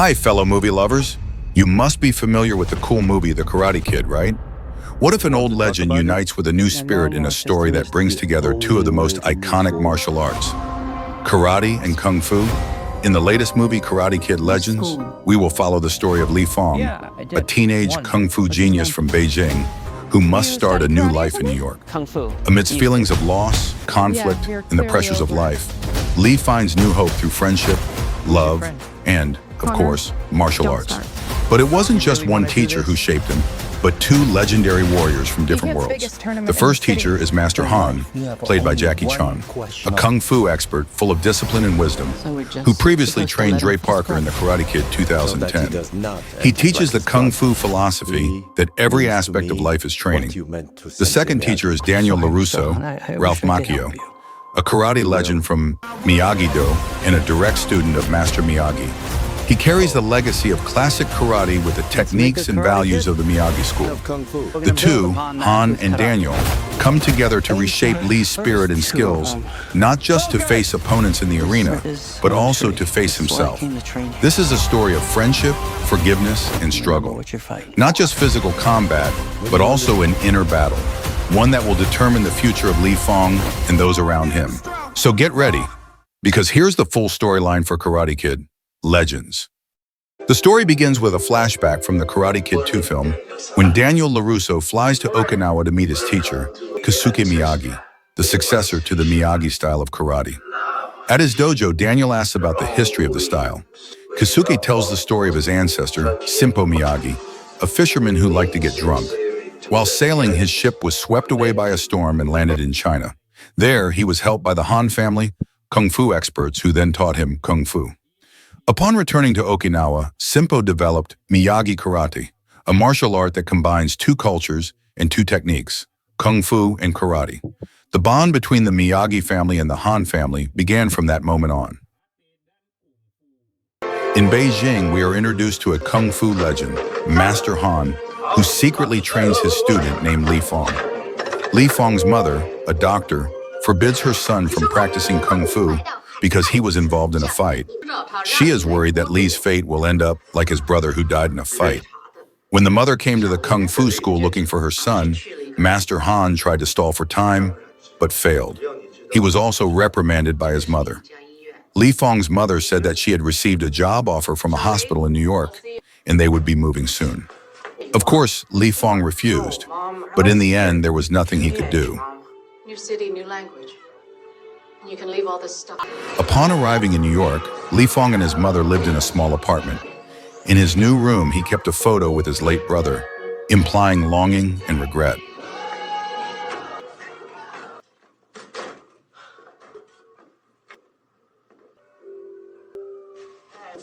Hi, fellow movie lovers. You must be familiar with the cool movie The Karate Kid, right? What if an old legend unites with a new spirit in a story that brings together two of the most iconic martial arts, karate and kung fu? In the latest movie Karate Kid Legends, we will follow the story of Li Fong, a teenage kung fu genius from Beijing who must start a new life in New York. Amidst feelings of loss, conflict, and the pressures of life, Li finds new hope through friendship, love, and, of course, martial arts. But it wasn't just one teacher who shaped him, but two legendary warriors from different worlds. The first teacher is Master Han, played by Jackie Chan, a kung fu expert full of discipline and wisdom, who previously trained Dre Parker in The Karate Kid 2010. He teaches the kung fu philosophy that every aspect of life is training. The second teacher is Daniel LaRusso, Ralph Macchio, a karate legend from Miyagi-Do and a direct student of Master Miyagi. He carries the legacy of classic karate with the techniques and values of the Miyagi school. The two, Han and Daniel, come together to reshape Li's spirit and skills, not just to face opponents in the arena, but also to face himself. This is a story of friendship, forgiveness, and struggle. Not just physical combat, but also an inner battle, one that will determine the future of Li Fong and those around him. So get ready, because here's the full storyline for Karate Kid Legends. The story begins with a flashback from the Karate Kid 2 film when Daniel LaRusso flies to Okinawa to meet his teacher, Keisuke Miyagi, the successor to the Miyagi style of karate. At his dojo, Daniel asks about the history of the style. Keisuke tells the story of his ancestor, Simpo Miyagi, a fisherman who liked to get drunk. While sailing, his ship was swept away by a storm and landed in China. There, he was helped by the Han family, kung fu experts who then taught him kung fu. Upon returning to Okinawa, Simpo developed Miyagi Karate, a martial art that combines two cultures and two techniques, kung fu and karate. The bond between the Miyagi family and the Han family began from that moment on. In Beijing, we are introduced to a kung fu legend, Master Han, who secretly trains his student named Li Fong. Li Fong's mother, a doctor, forbids her son from practicing kung fu because he was involved in a fight. She is worried that Li's fate will end up like his brother who died in a fight. When the mother came to the kung fu school looking for her son, Master Han tried to stall for time, but failed. He was also reprimanded by his mother. Li Fong's mother said that she had received a job offer from a hospital in New York, and they would be moving soon. Of course, Li Fong refused, but in the end, there was nothing he could do. New city, new language. You can leave all this stuff. Upon arriving in New York, Li Fong and his mother lived in a small apartment. In his new room, he kept a photo with his late brother, implying longing and regret.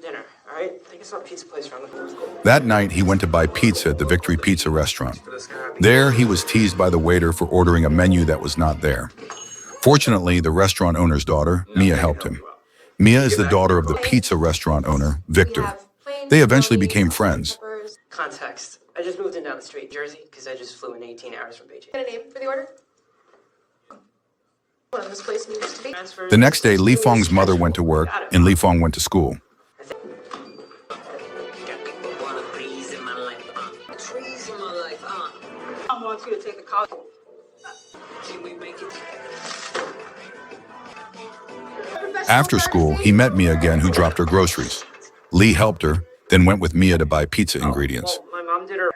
Dinner, all right? Take us to a pizza place around the corner. That night, he went to buy pizza at the Victory Pizza restaurant. There, he was teased by the waiter for ordering a menu that was not there. Fortunately, the restaurant owner's daughter, Mia, helped him. Mia is the daughter of the pizza restaurant owner, Victor. They eventually became friends. Context. I just moved in down the street, Jersey, because I just flew in 18 hours from Beijing. Got a name for the order? Well, this place needs to be. The next day, Li Fong's mother went to work, and Li Fong went to school. I want you to take the call. Can we make it? After school, he met Mia again, who dropped her groceries. Li helped her, then went with Mia to buy pizza ingredients. My mom did her.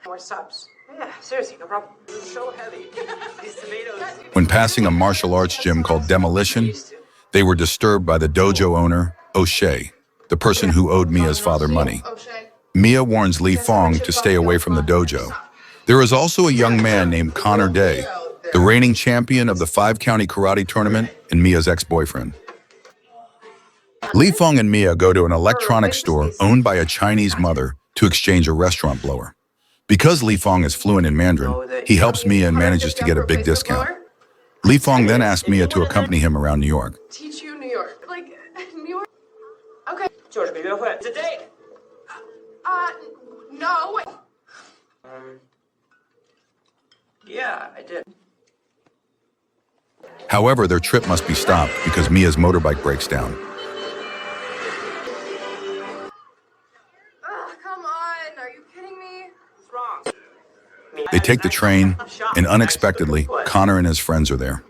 More subs. Yeah, seriously, no problem. It's so heavy. These tomatoes. When passing a martial arts gym called Demolition, they were disturbed by the dojo owner, O'Shea, the person who owed Mia's father money. Mia warns Li Fong to stay away from the dojo. There is also a young man named Connor Day, the reigning champion of the 5-county karate tournament and Mia's ex-boyfriend. Li Fong and Mia go to an electronics store owned by a Chinese mother to exchange a restaurant blower. Because Li Fong is fluent in Mandarin, he helps Mia and manages to get a big discount. Li Fong then asks Mia to accompany him around New York. Teach you New York. Like, New York? Okay. Today. No. Yeah, I did. However, their trip must be stopped because Mia's motorbike breaks down. take the train, and unexpectedly, Connor and his friends are there.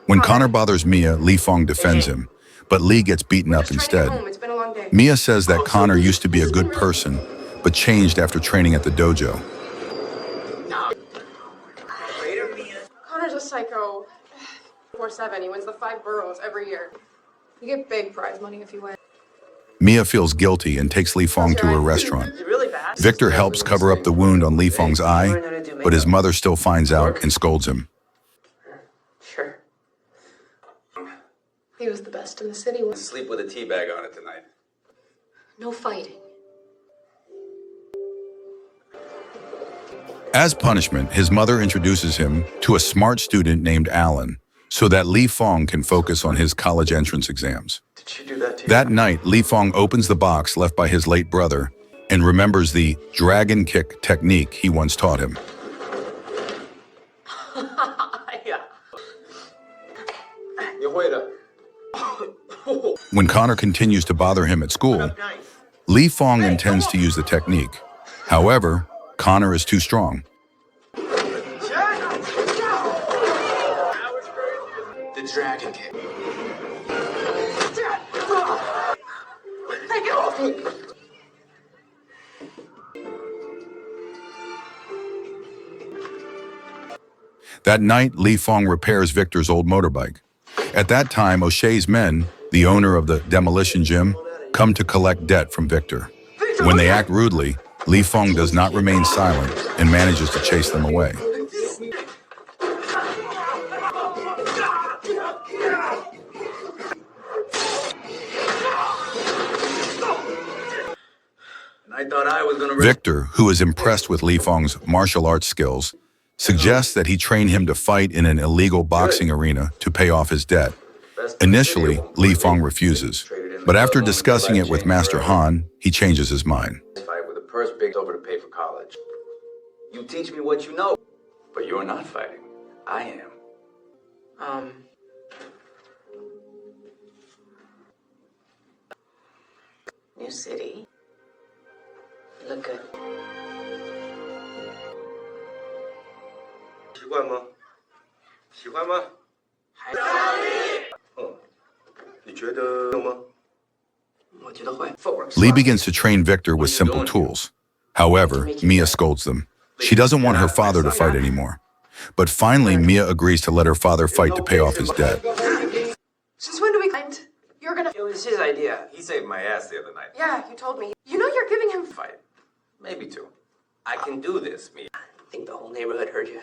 When Connor bothers Mia, Li Fong defends him, but Li gets beaten up instead. It's been a long day. Mia says that Connor used to be a good person, but changed after training at the dojo. Connor's a psycho. 4/7. He wins the 5 boroughs every year. You get big prize money if you win. Mia feels guilty and takes Li Fong to a restaurant. Is it really bad? Victor helps cover up the wound on Li Fong's eye, but his mother still finds out and scolds him. Sure. He was the best in the city. Sleep with a tea bag on it tonight. No fighting. As punishment, his mother introduces him to a smart student named Alan, so that Li Fong can focus on his college entrance exams. Did she do that to you? That night, Li Fong opens the box left by his late brother and remembers the dragon kick technique he once taught him. Yeah. 你会的。 When Connor continues to bother him at school, Li Fong intends to use the technique. However, Connor is too strong. The dragon kick. Take it off me! That night, Li Fong repairs Victor's old motorbike. At that time, O'Shea's men, the owner of the demolition gym, come to collect debt from Victor. When they act rudely, Li Fong does not remain silent and manages to chase them away. I thought I was gonna. Victor, who is impressed with Li Fong's martial arts skills, suggests that he train him to fight in an illegal boxing arena to pay off his debt. Initially, Li Fong refuses, but after discussing it with Master Han, he changes his mind. Fight with a purse big over to pay for college. You teach me what you know, but you're not fighting. I am. New city. You look good. 习惯吗？喜欢吗？你觉得吗？我觉得会。Footwork. Li begins to train Victor with simple tools. However, Mia scolds them. She doesn't want her father to fight anymore. But finally, Mia agrees to let her father fight to pay off his debt. Since when do we find? You're gonna. It was his idea. He saved my ass the other night. Yeah, you told me. You know you're giving him. Fight. Maybe two. I can do this, Mia. I think the whole neighborhood heard you.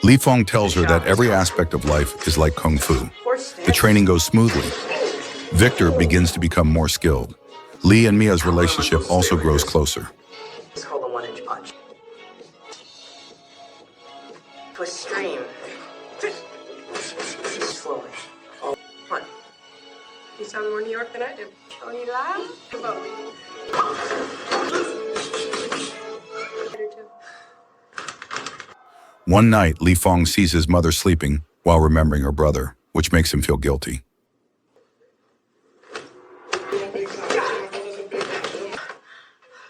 Li Fong tells her that every aspect of life is like kung fu. The training goes smoothly. Victor begins to become more skilled. Li and Mia's relationship also grows closer. It's called a 1-inch punch. Twist stream. Slowly. Oh, come on. You sound more New York than I do. Oh, you laugh? About me. One night, Li Fong sees his mother sleeping while remembering her brother, which makes him feel guilty.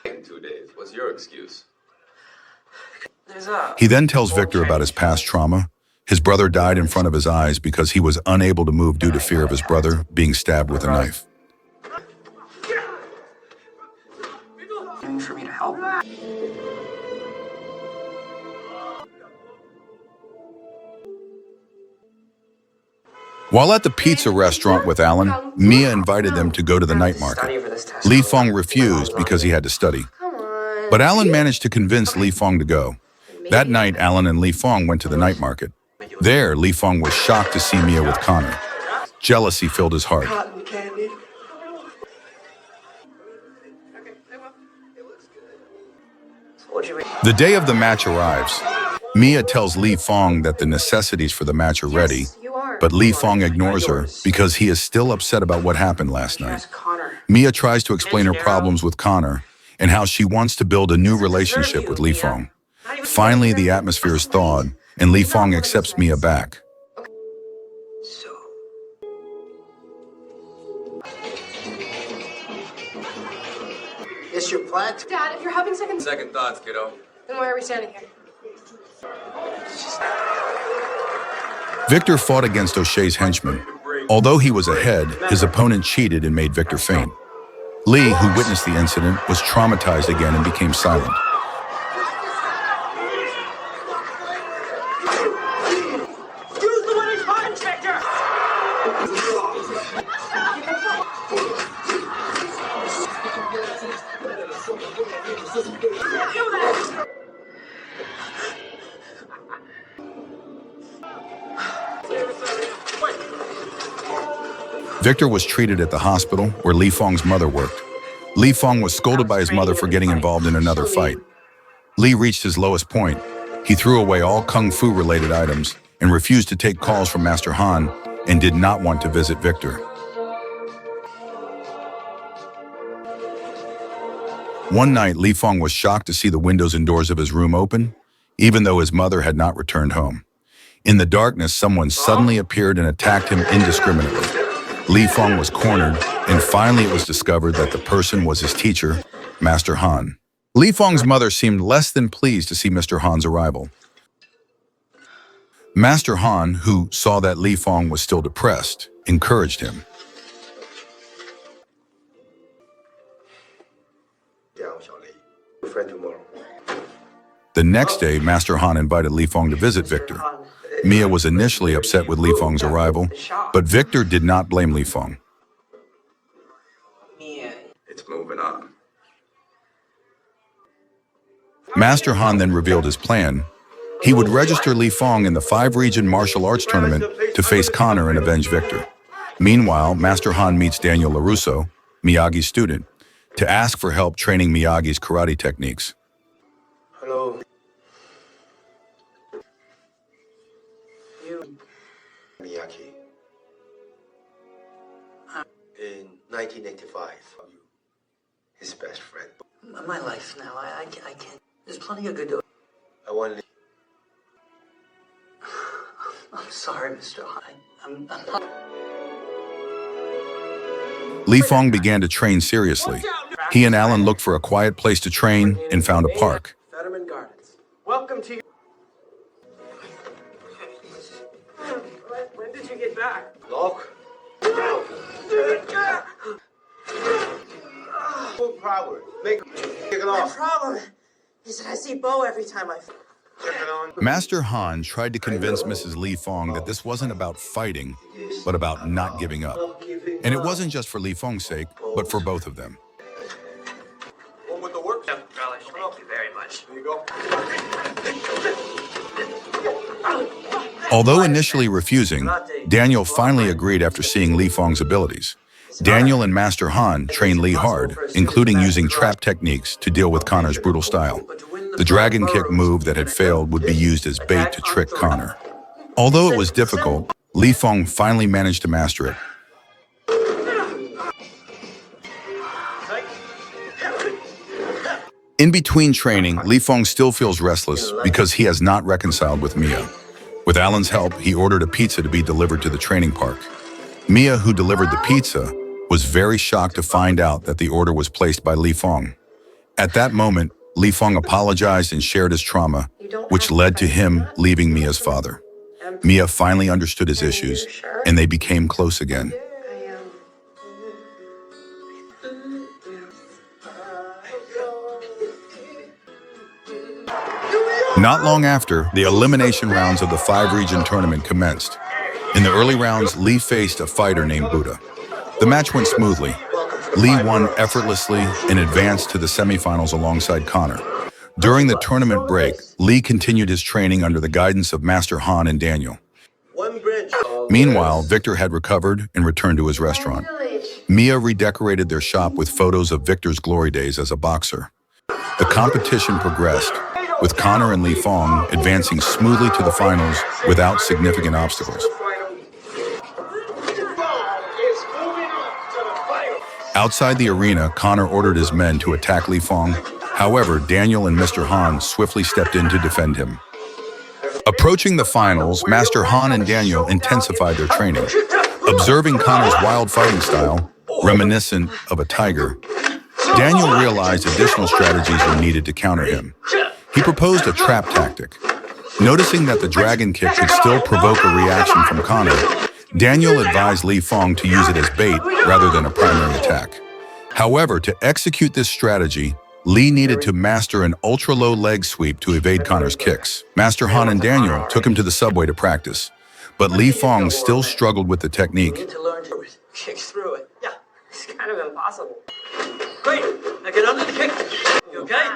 In 2 days. What's your excuse? There's a... He then tells Victor about his past trauma. His brother died in front of his eyes because he was unable to move due to fear of his brother being stabbed with a knife. For me to help. While at the pizza restaurant with Alan, Mia invited them to go to the night market. Study for this test. Li Fong refused because he had to study. Come on. But Alan managed to convince Li Fong to go. That night, Alan and Li Fong went to the night market. There, Li Fong was shocked to see Mia with Connor. Jealousy filled his heart. Cotton candy. What'd you read? The day of the match arrives. Mia tells Li Fong that the necessities for the match are ready, Yes, you are. but Li Fong ignores her because he is still upset about what happened last night. Ask Connor. Mia tries to explain her problems with Connor and how she wants to build a new relationship with Li Fong. Finally, the atmosphere is thawed, and Li Fong accepts Mia back. So... This This your plant? Dad, if you're having Second thoughts, kiddo. then why are we standing here? Victor fought against O'Shea's henchmen. Although he was ahead, his opponent cheated and made Victor faint. Lee, who witnessed the incident, was traumatized again and became silent. Use the winning punch, Victor! Victor was treated at the hospital where Li Fong's mother worked. Li Fong was scolded by his mother for getting involved in another fight. Li reached his lowest point. He threw away all kung fu related items and refused to take calls from Master Han and did not want to visit Victor. One night, Li Fong was shocked to see the windows and doors of his room open, even though his mother had not returned home. In the darkness, someone suddenly appeared and attacked him indiscriminately. Li Fong was cornered, and finally it was discovered that the person was his teacher, Master Han. Li Fong's mother seemed less than pleased to see Mr. Han's arrival. Master Han, who saw that Li Fong was still depressed, encouraged him. The next day, Master Han invited Li Fong to visit Victor. Mia was initially upset with Li Fong's arrival, but Victor did not blame Li Fong. It's moving on. Master Han then revealed his plan. He would register Li Fong in the 5-region martial arts tournament to face Connor and avenge Victor. Meanwhile, Master Han meets Daniel LaRusso, Miyagi's student, to ask for help training Miyagi's karate techniques. Hello. Miyagi. In 1985, his best friend. My life now, I can't. There's plenty of good to. I want to I'm sorry, Mr. Han. I'm not. Li Fong began to train seriously. He and Alan looked for a quiet place to train and found a park. Fetterman Gardens. Welcome to your... When did you get back? Look. Full power. Take it The off. problem is that I see Bo every time I. Check it on. Master Han tried to convince Mrs. Li Fong that this wasn't about fighting, but about not giving up. And it wasn't just for Li Fong's sake, but for both of them. One with the work. Relish, thank you very much. There you go. Although initially refusing, Daniel finally agreed after seeing Li Fong's abilities. Daniel and Master Han trained Li hard, including using trap techniques to deal with Connor's brutal style. The dragon kick move that had failed would be used as bait to trick Connor. Although it was difficult, Li Fong finally managed to master it. In between training, Li Fong still feels restless because he has not reconciled with Mia. With Alan's help, he ordered a pizza to be delivered to the training park. Mia, who delivered the pizza, was very shocked to find out that the order was placed by Li Fong. At that moment, Li Fong apologized and shared his trauma, which led to him leaving Mia's father. Mia finally understood his issues, and they became close again. Not long after, the elimination rounds of the 5-region tournament commenced. In the early rounds, Lee faced a fighter named Buddha. The match went smoothly. Lee won effortlessly and advanced to the semifinals alongside Connor. During the tournament break, Lee continued his training under the guidance of Master Han and Daniel. One bridge. Meanwhile, Victor had recovered and returned to his restaurant. Mia redecorated their shop with photos of Victor's glory days as a boxer. The competition progressed, with Connor and Li Fong advancing smoothly to the finals without significant obstacles. Outside the arena, Connor ordered his men to attack Li Fong. However, Daniel and Mr. Han swiftly stepped in to defend him. Approaching the finals, Master Han and Daniel intensified their training. Observing Connor's wild fighting style, reminiscent of a tiger, Daniel realized additional strategies were needed to counter him. He proposed a trap tactic. Noticing that the dragon kick could still provoke a reaction from Connor, Daniel advised Li Fong to use it as bait rather than a primary attack. However, to execute this strategy, Li needed to master an ultra-low leg sweep to evade Connor's kicks. Master Han and Daniel took him to the subway to practice, but Li Fong still struggled with the technique. Need to learn to kick through it. Yeah, it's kind of impossible. Great, now get under the kick. You okay?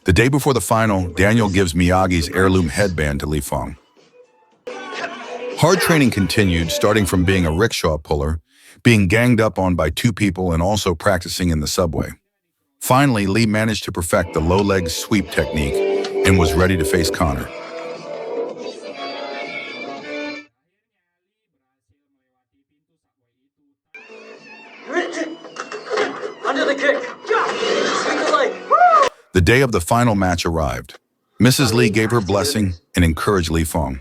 The day before the final, Daniel gives Miyagi's heirloom headband to Li Fong. Hard training continued, starting from being a rickshaw puller, being ganged up on by 2 people, and also practicing in the subway. Finally, Li managed to perfect the low leg sweep technique and was ready to face Connor. Under the kick. Swing the leg. The day of the final match arrived. Mrs. Li gave her blessing and encouraged Li Fong.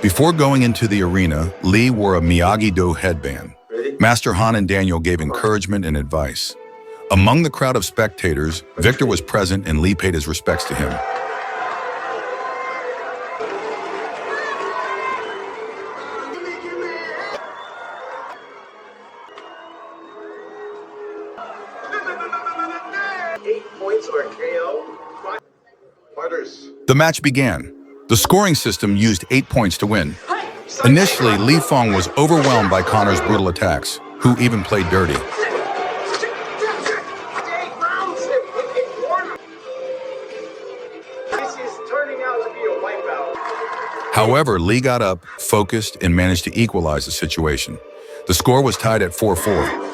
Before going into the arena, Li wore a Miyagi-Do headband. Master Han and Daniel gave encouragement and advice. Among the crowd of spectators, Victor was present and Li paid his respects to him. The match began. The scoring system used 8 points to win. Initially, Li Fong was overwhelmed by Connor's brutal attacks, who even played dirty. However, Li got up, focused, and managed to equalize the situation. The score was tied at 4-4.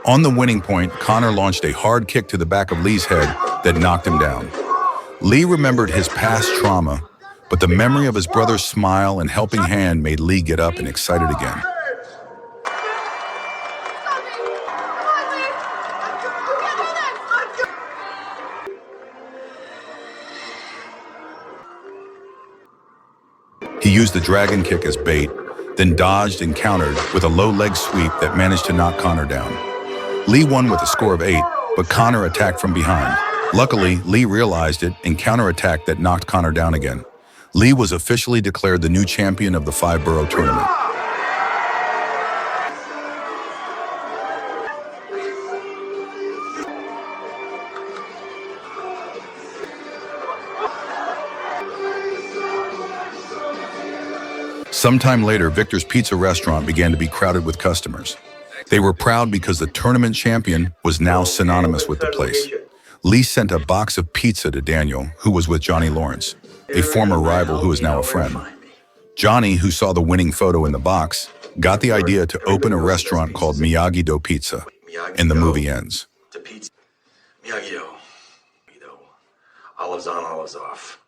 On the winning point, Connor launched a hard kick to the back of Li's head that knocked him down. Li remembered his past trauma, but the memory of his brother's smile and helping hand made Li get up and excited again. He used the dragon kick as bait, then dodged and countered with a low leg sweep that managed to knock Connor down. Li won with a score of 8, but Connor attacked from behind. Luckily, Li realized it and counterattacked that knocked Connor down again. Li was officially declared the new champion of the 5-borough tournament. Sometime later, Victor's Pizza restaurant began to be crowded with customers. They were proud because the tournament champion was now synonymous with the place. Li sent a box of pizza to Daniel, who was with Johnny Lawrence, a former rival who is now a friend. Johnny, who saw the winning photo in the box, got the idea to open a restaurant called Miyagi-Do Pizza, and the movie ends. Miyagi-Do. Olives on, olives off.